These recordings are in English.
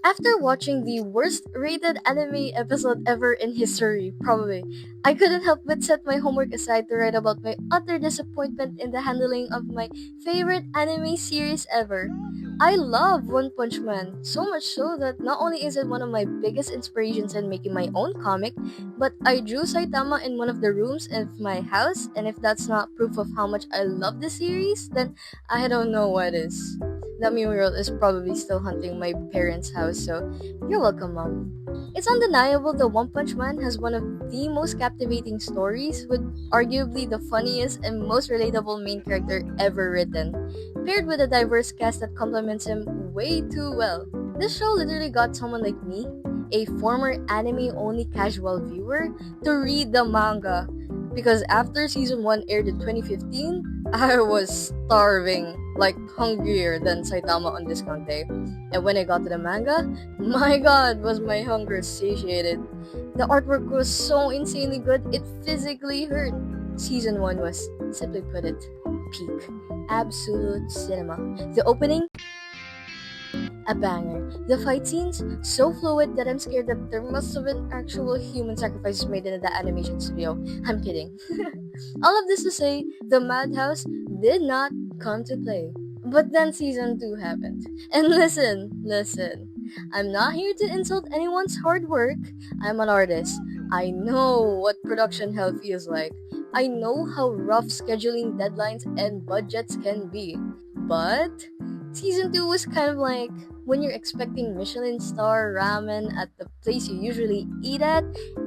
After watching the worst rated anime episode ever in history, probably, I couldn't help but set my homework aside to write about my utter disappointment in the handling of my favorite anime series ever. I love One Punch Man, so much so that not only is it one of my biggest inspirations in making my own comic, but I drew Saitama in one of the rooms of my house, and if that's not proof of how much I love the series, then I don't know what is. That mural is probably still haunting my parents' house, so you're welcome, Mom. It's undeniable that One Punch Man has one of the most captivating stories, with arguably the funniest and most relatable main character ever written, paired with a diverse cast that complements him way too well. This show literally got someone like me, a former anime only casual viewer, to read the manga. Because after season 1 aired in 2015, I was starving, like hungrier than Saitama on discount day. And when I got to the manga, my god, was my hunger satiated. The artwork was so insanely good, it physically hurt. Season 1 was, simply put it, peak. Absolute cinema. The opening, a banger. The fight scenes, so fluid that I'm scared that there must have been actual human sacrifices made in the animation studio. I'm kidding. All of this to say, the Madhouse did not come to play. But then season 2 happened. And listen. I'm not here to insult anyone's hard work. I'm an artist. I know what production hell feels like. I know how rough scheduling deadlines and budgets can be. But season 2 was kind of like when you're expecting Michelin star ramen at the place you usually eat at,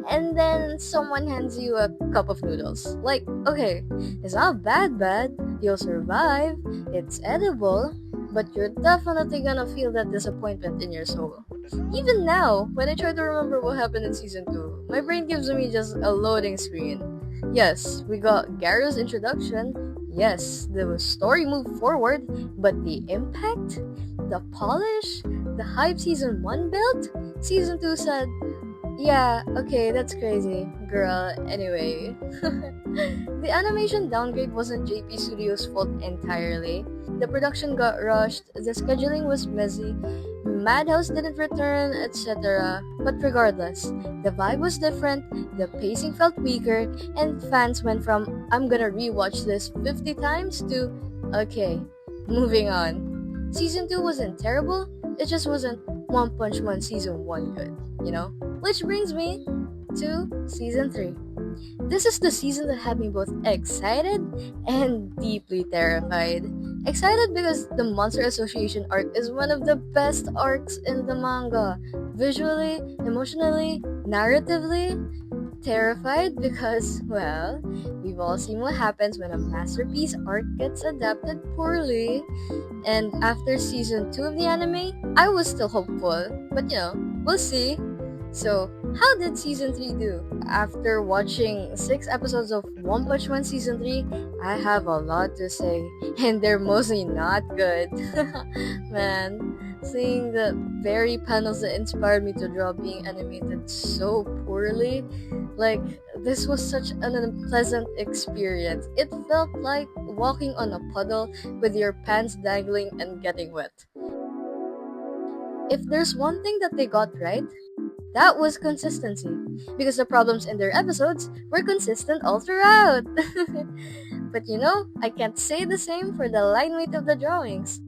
and then someone hands you a cup of noodles. Like, okay, it's not bad, you'll survive, it's edible, but you're definitely gonna feel that disappointment in your soul. Even now, when I try to remember what happened in season 2, my brain gives me just a loading screen. Yes, we got Garo's introduction. Yes, the story moved forward, but the impact, the polish, the hype season 1 built, season 2 said, yeah, okay, that's crazy, girl, anyway. The animation downgrade wasn't JP Studios' fault entirely. The production got rushed, the scheduling was messy, Madhouse didn't return, etc. But regardless, the vibe was different, the pacing felt weaker, and fans went from, I'm gonna rewatch this 50 times to, okay, moving on. Season 2 wasn't terrible, it just wasn't One Punch Man Season 1 good, you know? Which brings me to Season 3. This is the season that had me both excited and deeply terrified. Excited because the Monster Association arc is one of the best arcs in the manga. Visually, emotionally, narratively. Terrified because, well, we've all seen what happens when a masterpiece arc gets adapted poorly. And after season 2 of the anime, I was still hopeful. But we'll see. So, how did season 3 do? After watching 6 episodes of One Punch Man season 3, I have a lot to say, and they're mostly not good. Man, seeing the very panels that inspired me to draw being animated so poorly, like, this was such an unpleasant experience. It felt like walking on a puddle with your pants dangling and getting wet. If there's one thing that they got right, that was consistency, because the problems in their episodes were consistent all throughout. But I can't say the same for the line weight of the drawings.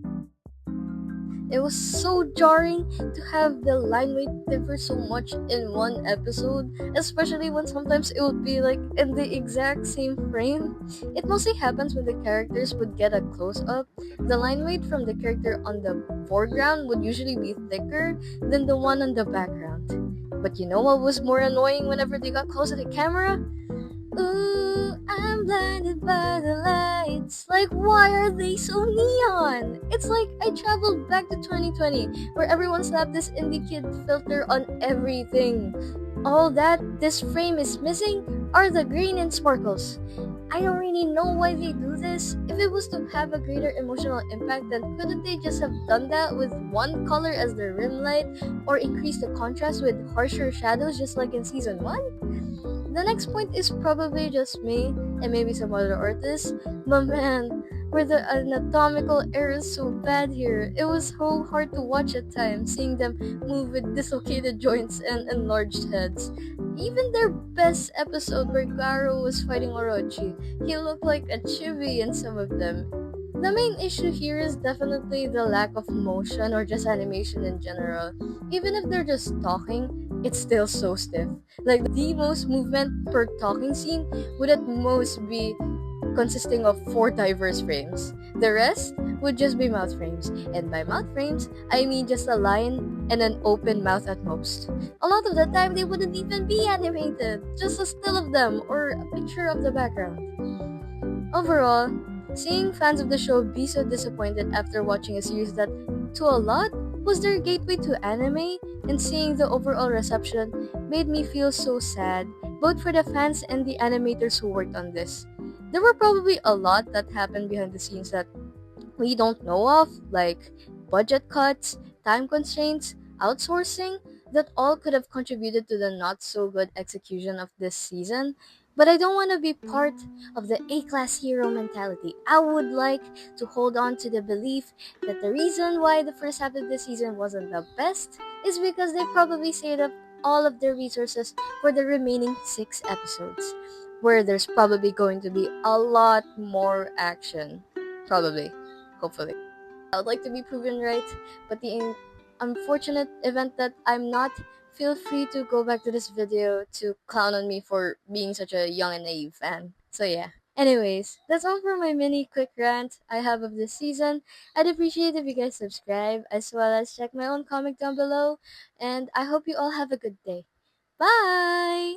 It was so jarring to have the line weight differ so much in one episode, especially when sometimes it would be like in the exact same frame. It mostly happens when the characters would get a close-up. The line weight from the character on the foreground would usually be thicker than the one on the background. But you know what was more annoying whenever they got close to the camera? Ooh, I'm blinded by the lights. Like, why are they so neon? It's like I traveled back to 2020, where everyone slapped this indie kid filter on everything. All that this frame is missing are the green and sparkles. I don't really know why they do this. If it was to have a greater emotional impact, then couldn't they just have done that with one color as their rim light, or increase the contrast with harsher shadows just like in season 1? The next point is probably just me and maybe some other artists, but man, where the anatomical error is so bad here. It was so hard to watch at times, seeing them move with dislocated joints and enlarged heads. Even their best episode where Garo was fighting Orochi, he looked like a chibi in some of them. The main issue here is definitely the lack of motion or just animation in general. Even if they're just talking, it's still so stiff. Like the most movement per talking scene would at most be consisting of 4 diverse frames. The rest would just be mouth frames. And by mouth frames, I mean just a line and an open mouth at most. A lot of the time, they wouldn't even be animated, just a still of them or a picture of the background. Overall, seeing fans of the show be so disappointed after watching a series that, to a lot, was their gateway to anime, and seeing the overall reception made me feel so sad, both for the fans and the animators who worked on this. There were probably a lot that happened behind the scenes that we don't know of, like budget cuts, time constraints, outsourcing, that all could have contributed to the not so good execution of this season. But I don't want to be part of the A class hero mentality. I would like to hold on to the belief that the reason why the first half of the season wasn't the best is because they probably saved up all of their resources for the remaining 6 episodes, where there's probably going to be a lot more action. Probably. Hopefully. I would like to be proven right, but the unfortunate event that I'm not, feel free to go back to this video to clown on me for being such a young and naive fan. So yeah. Anyways, that's all for my mini quick rant I have of this season. I'd appreciate if you guys subscribe as well as check my own comic down below, and I hope you all have a good day. Bye!